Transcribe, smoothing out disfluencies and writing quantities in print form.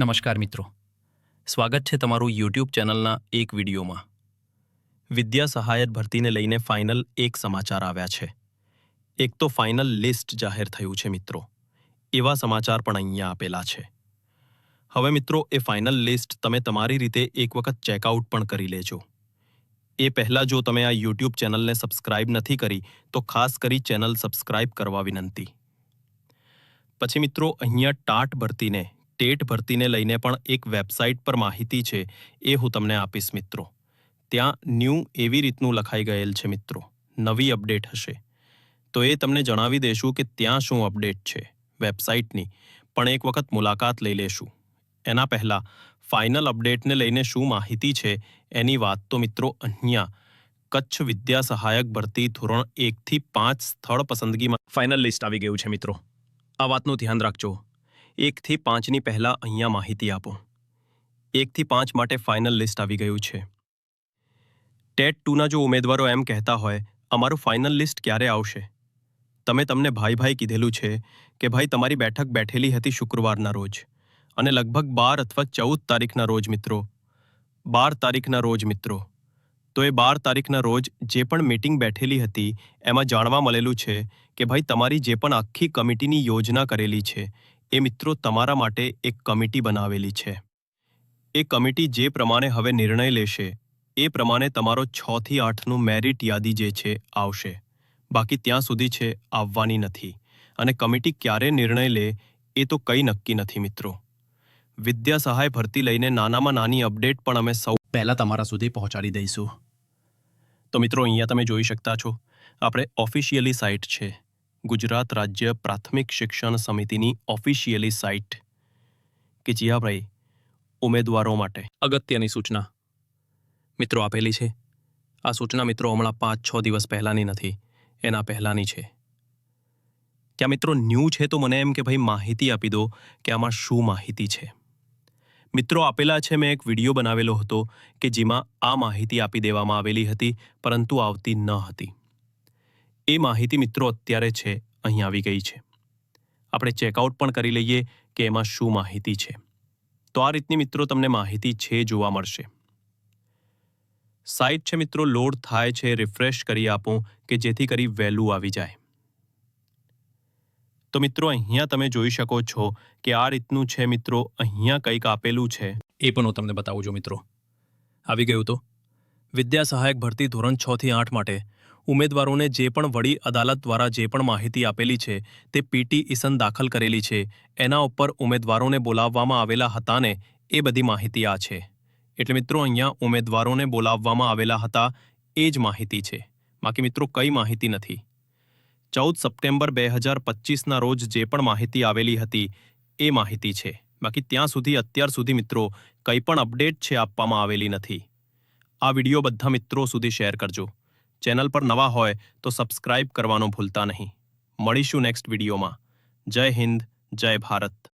નમસ્કાર મિત્રો, સ્વાગત છે તમારું યુટ્યુબ ચેનલના એક વિડીયોમાં। વિદ્યા સહાયક ભરતીને લઈને ફાઇનલ એક સમાચાર આવ્યા છે। એક તો ફાઇનલ લિસ્ટ જાહેર થયું છે મિત્રો, એવા સમાચાર પણ અહીંયા આપેલા છે। હવે મિત્રો એ ફાઇનલ લિસ્ટ તમે તમારી રીતે એક વખત ચેકઆઉટ પણ કરી લેજો। એ પહેલાં જો તમે આ યુટ્યુબ ચેનલને સબસ્ક્રાઇબ નથી કરી તો ખાસ કરી ચેનલ સબસ્ક્રાઇબ કરવા વિનંતી। પછી મિત્રો અહીંયા ટેટ ભરતીને લઈને પણ એક વેબસાઇટ પર માહિતી છે એ હું તમને આપીશ મિત્રો। ત્યાં ન્યૂ એવી રીતનું લખાઈ ગયેલ છે મિત્રો, નવી અપડેટ હશે તો એ તમને જણાવી દેશું કે ત્યાં શું અપડેટ છે વેબસાઇટની, પણ એક વખત મુલાકાત લઈ લેશું। એના પહેલાં ફાઇનલ અપડેટને લઈને શું માહિતી છે એની વાત તો મિત્રો અહીંયા કચ્છ વિદ્યા સહાયક ભરતી ધોરણ 1 થી 5 સ્થળ પસંદગીમાં ફાઇનલ લિસ્ટ આવી ગયું છે મિત્રો। આ વાતનું ધ્યાન રાખજો। 1 થી 5ની પહેલાં અહીંયા માહિતી આપો। 1 થી 5 માટે ફાઇનલ લિસ્ટ આવી ગયું છે। ટેટ 2ના જો ઉમેદવારો એમ કહેતા હોય અમારું ફાઇનલ લિસ્ટ ક્યારે આવશે, તમને ભાઈ કીધેલું છે કે ભાઈ તમારી બેઠક બેઠેલી હતી શુક્રવારના રોજ અને લગભગ 12 અથવા 14 તારીખના રોજ મિત્રો, 12 તારીખના રોજ મિત્રો, તો એ 12 તારીખના રોજ જે પણ મીટિંગ બેઠેલી હતી એમાં જાણવા મળેલું છે કે ભાઈ તમારી જે પણ આખી કમિટીની યોજના કરેલી છે એ મિત્રો તમારા માટે એક કમિટી બનાવેલી છે। એ કમિટી જે પ્રમાણે હવે નિર્ણય લેશે એ પ્રમાણે તમારો 6 થી 8નું મેરિટ યાદી જે છે આવશે, બાકી ત્યાં સુધી છે આવવાની નથી। અને કમિટી ક્યારે નિર્ણય લે એ તો કંઈ નક્કી નથી મિત્રો। વિદ્યા સહાય ભરતી લઈને નાનામાં નાની અપડેટ પણ અમે સૌ પહેલાં તમારા સુધી પહોંચાડી દઈશું। તો મિત્રો અહીંયા તમે જોઈ શકતા છો આપણે ઓફિશિયલી સાઇટ છે ગુજરાત રાજ્ય પ્રાથમિક શિક્ષણ સમિતિની ઓફિશિયલી સાઇટ કે જ્યાં ભાઈ ઉમેદવારો માટે અગત્યની સૂચના મિત્રો આપેલી છે। આ સૂચના મિત્રો હમણાં 5-6 દિવસ પહેલાંની નથી, એના પહેલાંની છે। ત્યાં મિત્રો ન્યૂ છે તો મને એમ કે ભાઈ માહિતી આપી દો કે આમાં શું માહિતી છે। મિત્રો આપેલા છે, મેં એક વિડીયો બનાવેલો હતો કે જેમાં આ માહિતી આપી દેવામાં આવેલી હતી પરંતુ આવતી ન હતી। એ માહિતી મિત્રો અત્યારે છે અહીં આવી ગઈ છે। આપણે ચેકઆઉટ પણ કરી લઈએ કે એમાં શું માહિતી છે। તો આ રીતની મિત્રો તમને માહિતી છે જોવા મળશે। સાઇટ છે મિત્રો લોડ થાય છે, રિફ્રેશ કરી આપો કે જેથી કરી વહેલું આવી જાય। તો મિત્રો અહીંયા તમે જોઈ શકો છો કે આ રીતનું છે મિત્રો, અહીંયા કંઈક આપેલું છે એ પણ હું તમને બતાવું છું મિત્રો। આવી ગયું તો વિદ્યા સહાયક ભરતી ધોરણ 6 થી 8 માટે ઉમેદવારોને જે પણ વડી અદાલત દ્વારા જે પણ માહિતી આપેલી છે તે પિટિશન દાખલ કરેલી છે એના ઉપર ઉમેદવારોને બોલાવવામાં આવેલા હતા ને એ બધી માહિતી આ છે। એટલે મિત્રો અહીંયા ઉમેદવારોને બોલાવવામાં આવેલા હતા એ જ માહિતી છે, બાકી મિત્રો કઈ માહિતી નથી। 14 સપ્ટેમ્બર 2025ના રોજ જે પણ માહિતી આવેલી હતી એ માહિતી છે, બાકી અત્યાર સુધી મિત્રો કંઈ પણ અપડેટ છે આપવામાં આવેલી નથી। આ વિડીયો બધા મિત્રો સુધી શેર કરજો। ચેનલ પર નવા હોય તો સબસ્ક્રાઇબ કરવાનું ભૂલતા નહીં। મળીશું નેક્સ્ટ વિડીયોમાં। જય હિન્દ, જય ભારત।